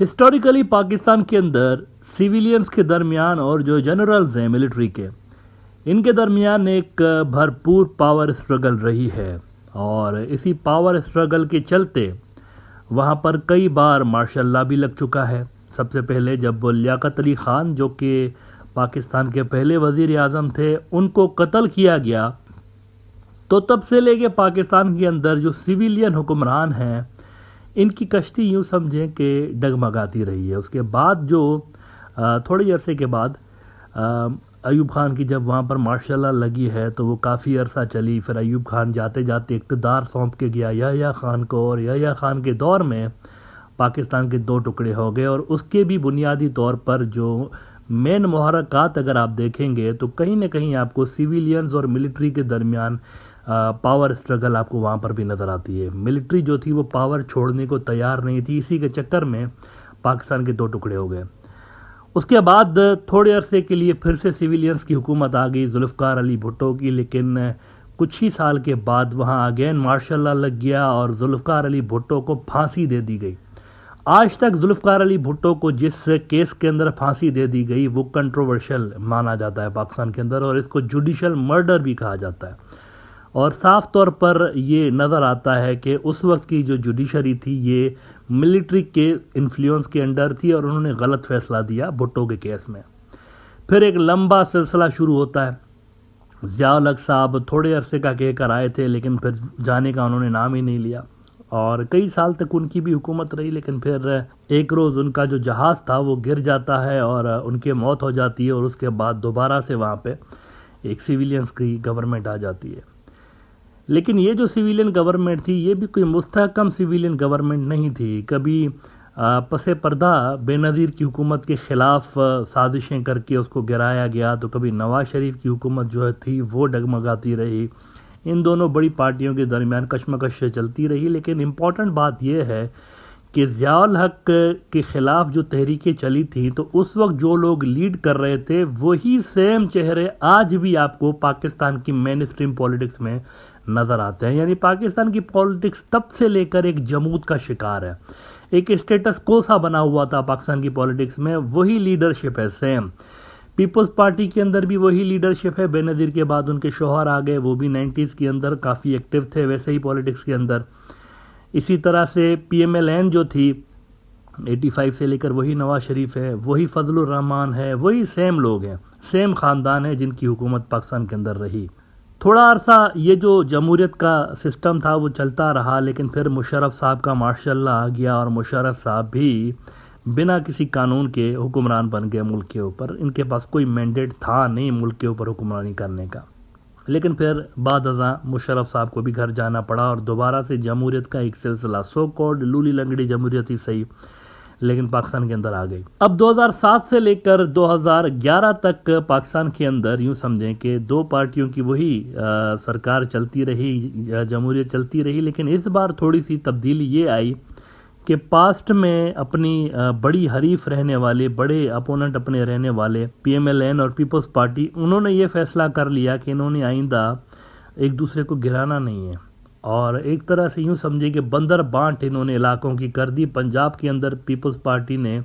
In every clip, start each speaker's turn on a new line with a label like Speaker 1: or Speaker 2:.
Speaker 1: Historically Pakistan کے اندر civilians کے درمیان اور جو جنرلز ہیں ملٹری کے، ان کے درمیان ایک بھرپور پاور اسٹرگل رہی ہے، اور اسی پاور اسٹرگل کے چلتے وہاں پر کئی بار مارشل لا بھی لگ چکا ہے۔ سب سے پہلے جب لیاقت علی خان جو کہ پاکستان کے پہلے وزیر اعظم تھے ان کو قتل کیا گیا، تو تب سے لے کے پاکستان کے اندر جو سویلین حکمران ہیں ان کی کشتی یوں سمجھیں کہ ڈگمگاتی رہی ہے۔ اس کے بعد جو تھوڑے عرصے کے بعد ایوب خان کی جب وہاں پر مارشل لا لگی ہے تو وہ کافی عرصہ چلی، پھر ایوب خان جاتے جاتے اقتدار سونپ کے گیا یحییٰ خان کو، اور یحییٰ خان کے دور میں پاکستان کے دو ٹکڑے ہو گئے، اور اس کے بھی بنیادی طور پر جو مین محرکات اگر آپ دیکھیں گے تو کہیں نہ کہیں آپ کو سویلینز اور ملٹری کے درمیان پاور اسٹرگل آپ کو وہاں پر بھی نظر آتی ہے۔ ملٹری جو تھی وہ پاور چھوڑنے کو تیار نہیں تھی، اسی کے چکر میں پاکستان کے دو ٹکڑے ہو گئے۔ اس کے بعد تھوڑے عرصے کے لیے پھر سے سویلینز کی حکومت آ گئی ذوالفقار علی بھٹو کی، لیکن کچھ ہی سال کے بعد وہاں اگین مارشل لا لگ گیا اور ذوالفقار علی بھٹو کو پھانسی دے دی گئی۔ آج تک ذوالفقار علی بھٹو کو جس کیس کے اندر پھانسی دے دی گئی وہ کنٹروورشل مانا جاتا ہے پاکستان کے اندر، اور اس کو جوڈیشل مرڈر بھی کہا جاتا ہے، اور صاف طور پر یہ نظر آتا ہے کہ اس وقت کی جو جوڈیشری تھی یہ ملٹری کے انفلوئنس کے انڈر تھی، اور انہوں نے غلط فیصلہ دیا بھٹو کے کیس میں۔ پھر ایک لمبا سلسلہ شروع ہوتا ہے۔ ضیاء الحق صاحب تھوڑے عرصے کا کہہ کر آئے تھے لیکن پھر جانے کا انہوں نے نام ہی نہیں لیا، اور کئی سال تک ان کی بھی حکومت رہی، لیکن پھر ایک روز ان کا جو جہاز تھا وہ گر جاتا ہے اور ان کی موت ہو جاتی ہے، اور اس کے بعد دوبارہ سے وہاں پہ ایک سویلینز کی گورنمنٹ آ جاتی ہے۔ لیکن یہ جو سویلین گورنمنٹ تھی یہ بھی کوئی مستحکم سویلین گورنمنٹ نہیں تھی، کبھی پس پردہ بے نظیر کی حکومت کے خلاف سازشیں کر کے اس کو گرایا گیا، تو کبھی نواز شریف کی حکومت جو تھی وہ ڈگمگاتی رہی۔ ان دونوں بڑی پارٹیوں کے درمیان کشمکش چلتی رہی، لیکن امپورٹنٹ بات یہ ہے کہ ضیاء الحق کے خلاف جو تحریکیں چلی تھیں تو اس وقت جو لوگ لیڈ کر رہے تھے وہی سیم چہرے آج بھی آپ کو پاکستان کی مین اسٹریم پولیٹکس میں نظر آتے ہیں۔ یعنی پاکستان کی پولیٹکس تب سے لے کر ایک جمود کا شکار ہے، ایک اسٹیٹس کو سا بنا ہوا تھا پاکستان کی پولیٹکس میں، وہی لیڈرشپ ہے سیم۔ پیپلز پارٹی کے اندر بھی وہی لیڈرشپ ہے، بے نظیر کے بعد ان کے شوہر آ گئے، وہ بھی 90s کے اندر کافی ایکٹیو تھے ویسے ہی پولیٹکس کے اندر۔ اسی طرح سے پی ایم ایل این جو تھی 85 سے لے کر وہی نواز شریف ہے، وہی فضل الرحمان ہے، وہی سیم لوگ ہیں، سیم خاندان ہے جن کی حکومت پاکستان کے اندر رہی۔ تھوڑا عرصہ یہ جو جمہوریت کا سسٹم تھا وہ چلتا رہا، لیکن پھر مشرف صاحب کا مارشل لا آ گیا، اور مشرف صاحب بھی بنا کسی قانون کے حکمران بن گئے ملک کے اوپر۔ ان کے پاس کوئی مینڈیٹ تھا نہیں ملک کے اوپر حکمرانی کرنے کا، لیکن پھر بعد ازاں مشرف صاحب کو بھی گھر جانا پڑا، اور دوبارہ سے جمہوریت کا ایک سلسلہ سو کالڈ لولی لنگڑی جمہوریت ہی صحیح لیکن پاکستان کے اندر آ گئی۔ اب 2007 سے لے کر 2011 تک پاکستان کے اندر یوں سمجھیں کہ دو پارٹیوں کی وہی سرکار چلتی رہی، جمہوریت چلتی رہی، لیکن اس بار تھوڑی سی تبدیلی یہ آئی کہ پاسٹ میں اپنی بڑی حریف رہنے والے، بڑے اپوننٹ اپنے رہنے والے پی ایم ایل این اور پیپلز پارٹی، انہوں نے یہ فیصلہ کر لیا کہ انہوں نے آئندہ ایک دوسرے کو گرانا نہیں ہے، اور ایک طرح سے یوں سمجھے کہ بندر بانٹ انہوں نے علاقوں کی کر دی۔ پنجاب کے اندر پیپلز پارٹی نے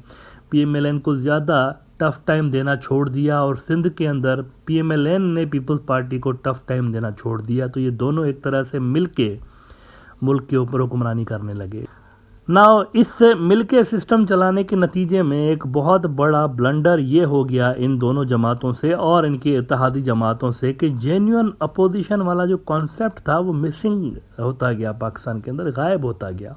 Speaker 1: پی ایم ایل این کو زیادہ ٹف ٹائم دینا چھوڑ دیا، اور سندھ کے اندر پی ایم ایل این نے پیپلز پارٹی کو ٹف ٹائم دینا چھوڑ دیا، تو یہ دونوں ایک طرح سے مل کے ملک کے اوپر حکمرانی کرنے لگے۔ اس مل کے سسٹم چلانے کے نتیجے میں ایک بہت بڑا بلنڈر یہ ہو گیا ان دونوں جماعتوں سے اور ان کے اتحادی جماعتوں سے کہ جینیون اپوزیشن والا جو کانسیپٹ تھا وہ مسنگ ہوتا گیا، پاکستان کے اندر غائب ہوتا گیا۔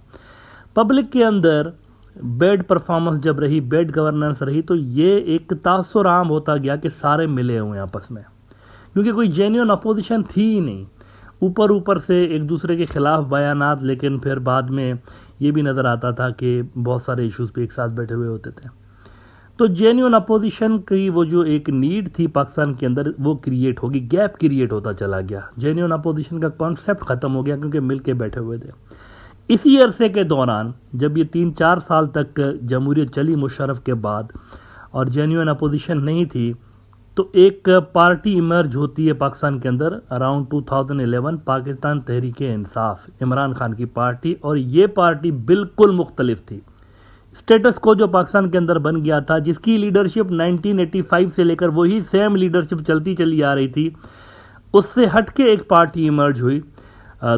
Speaker 1: پبلک کے اندر بیڈ پرفارمنس جب رہی، بیڈ گورننس رہی، تو یہ ایک تاثر عام ہوتا گیا کہ سارے ملے ہوئے آپس میں، کیونکہ کوئی جینیون اپوزیشن تھی ہی نہیں، اوپر سے ایک دوسرے کے خلاف بیانات، لیکن پھر بعد میں یہ بھی نظر آتا تھا کہ بہت سارے ایشوز پہ ایک ساتھ بیٹھے ہوئے ہوتے تھے۔ تو جینیون اپوزیشن کی وہ جو ایک نیڈ تھی پاکستان کے اندر وہ کریٹ ہوگی، گیپ کریٹ ہوتا چلا گیا، جینیون اپوزیشن کا کانسیپٹ ختم ہو گیا کیونکہ مل کے بیٹھے ہوئے تھے۔ اسی عرصے کے دوران جب یہ 3-4 سال تک جمہوریت چلی مشرف کے بعد اور جینیون اپوزیشن نہیں تھی، تو ایک پارٹی ایمرج ہوتی ہے پاکستان کے اندر اراؤنڈ 2011، پاکستان تحریک انصاف، عمران خان کی پارٹی، اور یہ پارٹی بالکل مختلف تھی، اسٹیٹس کو جو پاکستان کے اندر بن گیا تھا، جس کی لیڈرشپ 1985 سے لے کر وہی سیم لیڈرشپ چلتی چلی آ رہی تھی، اس سے ہٹ کے ایک پارٹی ایمرج ہوئی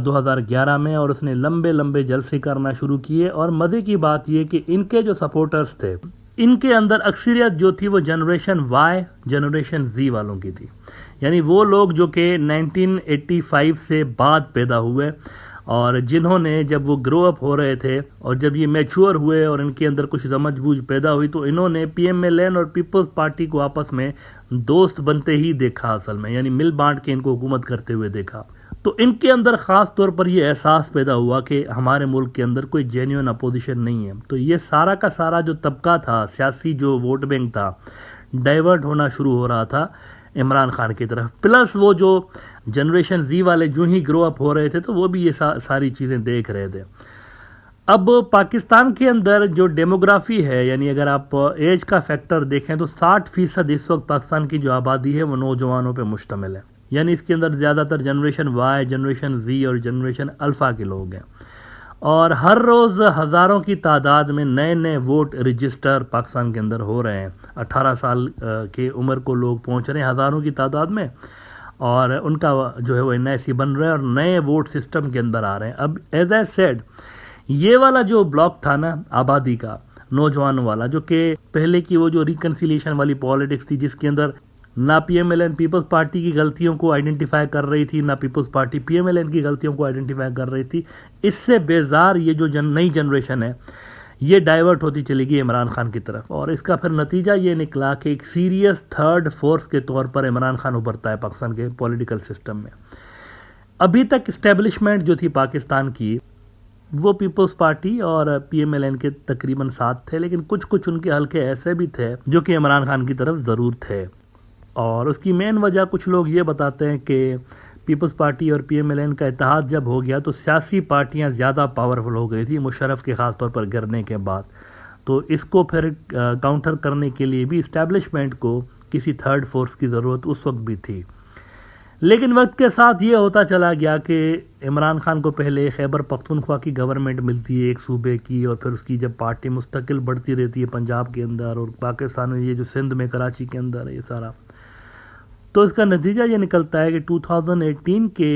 Speaker 1: 2011 میں، اور اس نے لمبے لمبے جلسے کرنا شروع کیے. اور مزے کی بات یہ کہ ان کے جو سپورٹرز تھے، ان کے اندر اکثریت جو تھی وہ جنریشن وائی، جنریشن زی والوں کی تھی. یعنی وہ لوگ جو کہ 1985 سے بعد پیدا ہوئے، اور جنہوں نے جب وہ گرو اپ ہو رہے تھے اور جب یہ میچور ہوئے اور ان کے اندر کچھ سمجھ بوجھ پیدا ہوئی، تو انہوں نے پی ایم ایل این اور پیپلز پارٹی کو آپس میں دوست بنتے ہی دیکھا. اصل میں یعنی مل بانٹ کے ان کو حکومت کرتے ہوئے دیکھا. تو ان کے اندر خاص طور پر یہ احساس پیدا ہوا کہ ہمارے ملک کے اندر کوئی جینیون اپوزیشن نہیں ہے. تو یہ سارا کا سارا جو طبقہ تھا، سیاسی جو ووٹ بینک تھا، ڈائیورٹ ہونا شروع ہو رہا تھا عمران خان کی طرف. پلس وہ جو جنریشن زی والے جو ہی گرو اپ ہو رہے تھے، تو وہ بھی یہ ساری چیزیں دیکھ رہے تھے. اب پاکستان کے اندر جو ڈیموگرافی ہے، یعنی اگر آپ ایج کا فیکٹر دیکھیں تو 60% اس وقت پاکستان کی جو آبادی ہے وہ نوجوانوں پہ مشتمل ہے. یعنی اس کے اندر زیادہ تر جنریشن وائی، جنریشن زی اور جنریشن الفا کے لوگ ہیں. اور ہر روز ہزاروں کی تعداد میں نئے نئے ووٹ رجسٹر پاکستان کے اندر ہو رہے ہیں. 18 سال کی عمر کو لوگ پہنچ رہے ہیں ہزاروں کی تعداد میں، اور ان کا جو ہے وہ این آئی سی بن رہا ہے اور نئے ووٹ سسٹم کے اندر آ رہے ہیں. اب ایز آئی سیڈ، یہ والا جو بلاک تھا نا آبادی کا، نوجوانوں والا، جو کہ پہلے کی وہ جو ریکنسیلیشن والی پالیٹکس تھی، جس کے اندر نہ P M L N People's Party کی غلطیوں کو آئیڈینٹیفائی کر رہی تھی، نہ People's Party P M L N کی غلطیوں کو آئیڈینٹیفائی کر رہی تھی، اس سے بیزار یہ جو نئی جنریشن ہے یہ ڈائیورٹ ہوتی چلی گئی عمران خان کی طرف. اور اس کا پھر نتیجہ یہ نکلا کہ ایک سیریس تھرڈ فورس کے طور پر عمران خان ابھرتا ہے پاکستان کے پولیٹیکل سسٹم میں. ابھی تک اسٹیبلشمنٹ جو تھی پاکستان کی، وہ پیپلز پارٹی اور پی ایم ایل این کے تقریباً ساتھ تھے، لیکن کچھ ان کے حلقے ایسے بھی تھے جو کہ عمران خان کی طرف ضرور تھے. اور اس کی مین وجہ کچھ لوگ یہ بتاتے ہیں کہ پیپلز پارٹی اور پی ایم ایل این کا اتحاد جب ہو گیا تو سیاسی پارٹیاں زیادہ پاورفل ہو گئی تھی مشرف کے خاص طور پر گرنے کے بعد. تو اس کو پھر کاؤنٹر کرنے کے لیے بھی اسٹیبلشمنٹ کو کسی تھرڈ فورس کی ضرورت اس وقت بھی تھی. لیکن وقت کے ساتھ یہ ہوتا چلا گیا کہ عمران خان کو پہلے خیبر پختونخوا کی گورنمنٹ ملتی ہے ایک صوبے کی، اور پھر اس کی جب پارٹی مستقل بڑھتی رہتی ہے پنجاب کے اندر اور پاکستان میں یہ جو سندھ میں کراچی کے اندر ہے یہ سارا، تو اس کا نتیجہ یہ نکلتا ہے کہ 2018 کے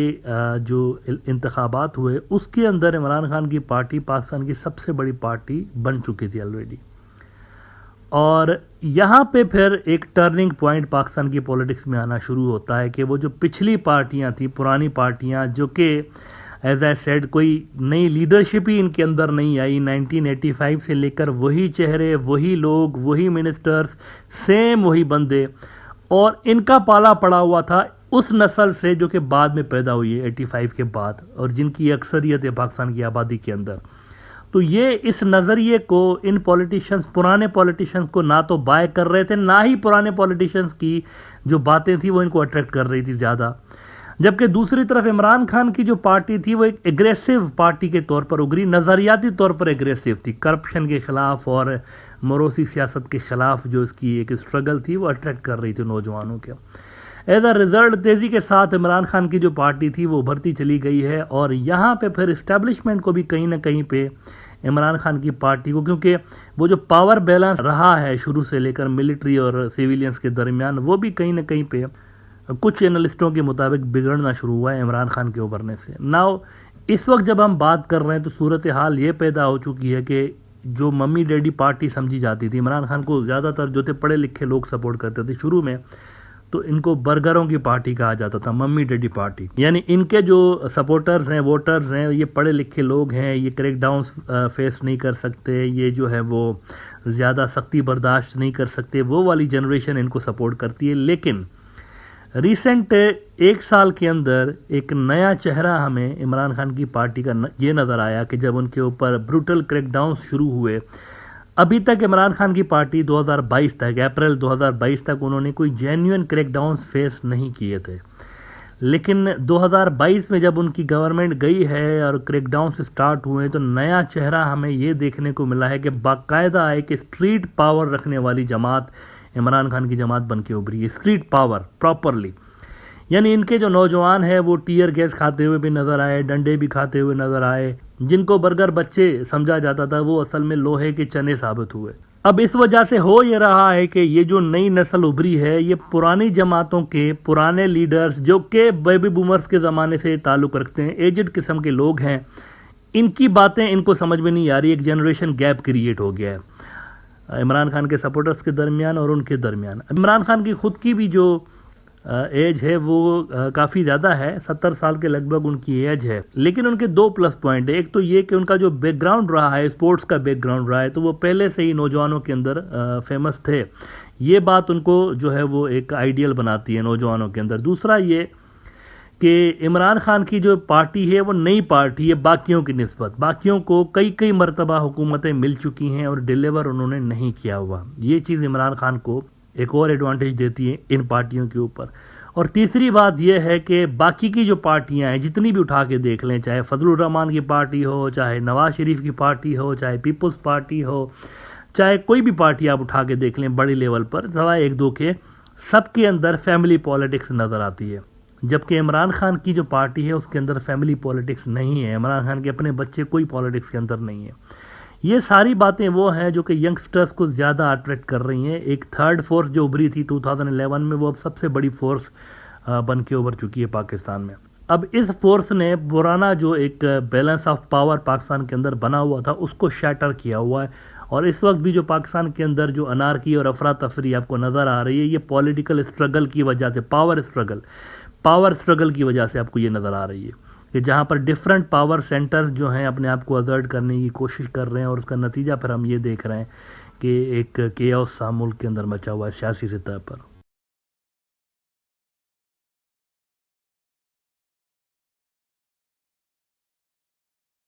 Speaker 1: جو انتخابات ہوئے اس کے اندر عمران خان کی پارٹی پاکستان کی سب سے بڑی پارٹی بن چکی تھی آلریڈی. اور یہاں پہ پھر ایک ٹرننگ پوائنٹ پاکستان کی پولیٹکس میں آنا شروع ہوتا ہے کہ وہ جو پچھلی پارٹیاں تھیں، پرانی پارٹیاں، جو کہ ایز آئی سیڈ کوئی نئی لیڈرشپ ہی ان کے اندر نہیں آئی، 1985 سے لے کر وہی چہرے، وہی لوگ، وہی منسٹرز، سیم وہی بندے، اور ان کا پالا پڑا ہوا تھا اس نسل سے جو کہ بعد میں پیدا ہوئی ہے 85 کے بعد، اور جن کی اکثریت ہے پاکستان کی آبادی کے اندر. تو یہ اس نظریے کو ان پولیٹیشنز، پرانے پولیٹیشنز کو نہ تو بائے کر رہے تھے، نہ ہی پرانے پولیٹیشنز کی جو باتیں تھیں وہ ان کو اٹریکٹ کر رہی تھی زیادہ. جبکہ دوسری طرف عمران خان کی جو پارٹی تھی وہ ایک ایگریسو پارٹی کے طور پر ابھری، نظریاتی طور پر ایگریسو تھی، کرپشن کے خلاف اور موروثی سیاست کے خلاف جو اس کی ایک اسٹرگل تھی وہ اٹریکٹ کر رہی تھی نوجوانوں کے. ایز اے رزلٹ تیزی کے ساتھ عمران خان کی جو پارٹی تھی وہ ابھرتی چلی گئی ہے، اور یہاں پہ پھر اسٹیبلشمنٹ کو بھی کہیں نہ کہیں پہ عمران خان کی پارٹی کو، کیونکہ وہ جو پاور بیلنس رہا ہے شروع سے لے کر ملٹری اور سیویلینز کے درمیان، وہ بھی کہیں نہ کہیں پہ کچھ اینالسٹوں کے مطابق بگڑنا شروع ہوا ہے عمران خان کے ابھرنے سے. ناؤ اس وقت جب ہم بات کر رہے ہیں تو صورتحال یہ پیدا ہو چکی ہے کہ جو ممی ڈیڈی پارٹی سمجھی جاتی تھی، عمران خان کو زیادہ تر جو تھے پڑھے لکھے لوگ سپورٹ کرتے تھے شروع میں، تو ان کو برگروں کی پارٹی کہا جاتا تھا، ممی ڈیڈی پارٹی. یعنی ان کے جو سپورٹرز ہیں، ووٹرز ہیں، یہ پڑھے لکھے لوگ ہیں، یہ کریک ڈاؤنز فیس نہیں کر سکتے، یہ جو ہے وہ زیادہ سختی برداشت نہیں کر سکتے، وہ والی جنریشن ان کو سپورٹ کرتی ہے. لیکن ریسنٹ ایک سال کے اندر ایک نیا چہرہ ہمیں عمران خان کی پارٹی کا یہ نظر آیا کہ جب ان کے اوپر بروٹل کریک ڈاؤنز شروع ہوئے. ابھی تک عمران خان کی پارٹی 2022 تک، اپریل 2022 تک انہوں نے کوئی جینیون کریک ڈاؤنز فیس نہیں کیے تھے، لیکن 2022 میں جب ان کی گورنمنٹ گئی ہے اور کریک ڈاؤنز سٹارٹ ہوئے تو نیا چہرہ ہمیں یہ دیکھنے کو ملا ہے کہ باقاعدہ ایک اسٹریٹ پاور رکھنے والی جماعت عمران خان کی جماعت بن کے ابھری ہے، اسٹریٹ پاور پراپرلی. یعنی ان کے جو نوجوان ہیں وہ ٹیئر گیس کھاتے ہوئے بھی نظر آئے، ڈنڈے بھی کھاتے ہوئے نظر آئے، جن کو برگر بچے سمجھا جاتا تھا وہ اصل میں لوہے کے چنے ثابت ہوئے۔ اب اس وجہ سے ہو یہ رہا ہے کہ یہ جو نئی نسل ابھری ہے یہ پرانی جماعتوں کے پرانے لیڈرز جو کہ بیبی بومرز کے زمانے سے تعلق رکھتے ہیں، ایجڈ قسم کے لوگ ہیں، ان کی باتیں ان کو سمجھ میں نہیں آ رہی، ایک جنریشن گیپ کریٹ ہو گیا ہے عمران خان کے سپورٹرز کے درمیان اور ان کے درمیان۔ عمران خان کی خود کی بھی جو ایج ہے وہ کافی زیادہ ہے، 70 سال کے لگ بھگ ان کی ایج ہے، لیکن ان کے 2 پلس پوائنٹ ہے۔ ایک تو یہ کہ ان کا جو بیک گراؤنڈ رہا ہے، اسپورٹس کا بیک گراؤنڈ رہا ہے، تو وہ پہلے سے ہی نوجوانوں کے اندر فیمس تھے، یہ بات ان کو جو ہے وہ ایک آئیڈیل بناتی ہے نوجوانوں کے اندر۔ دوسرا یہ کہ عمران خان کی جو پارٹی ہے وہ نئی پارٹی ہے باقیوں کی نسبت، باقیوں کو کئی مرتبہ حکومتیں مل چکی ہیں اور ڈیلیور انہوں نے نہیں کیا ہوا، یہ چیز عمران خان کو ایک اور ایڈوانٹیج دیتی ہے ان پارٹیوں کے اوپر۔ اور تیسری بات یہ ہے کہ باقی کی جو پارٹیاں ہیں جتنی بھی اٹھا کے دیکھ لیں، چاہے فضل الرحمان کی پارٹی ہو، چاہے نواز شریف کی پارٹی ہو، چاہے پیپلز پارٹی ہو، چاہے کوئی بھی پارٹی آپ اٹھا کے دیکھ لیں بڑی لیول پر، سوائے ایک دو کے، سب کے اندر فیملی پالیٹکس نظر آتی ہے، جبکہ عمران خان کی جو پارٹی ہے اس کے اندر فیملی پالیٹکس نہیں ہے، عمران خان کے اپنے بچے کوئی پالیٹکس کے اندر نہیں ہے۔ یہ ساری باتیں وہ ہیں جو کہ ینگسٹرز کو زیادہ اٹریکٹ کر رہی ہیں۔ ایک تھرڈ فورس جو ابھری تھی 2011 میں، وہ اب سب سے بڑی فورس بن کے ابھر چکی ہے پاکستان میں۔ اب اس فورس نے پرانا جو ایک بیلنس آف پاور پاکستان کے اندر بنا ہوا تھا اس کو شیٹر کیا ہوا ہے، اور اس وقت بھی جو پاکستان کے اندر جو انارکی اور افراتفری آپ کو نظر آ رہی ہے، یہ پولیٹیکل اسٹرگل کی وجہ سے، پاور اسٹرگل کی وجہ سے آپ کو یہ نظر آ رہی ہے کہ جہاں پر ڈیفرنٹ پاور سینٹرز جو ہیں اپنے آپ کو ازرٹ کرنے کی کوشش کر رہے ہیں، اور اس کا نتیجہ پھر ہم یہ دیکھ رہے ہیں کہ ایک کیوس سا ملک کے اندر مچا ہوا ہے سیاسی سطح پر۔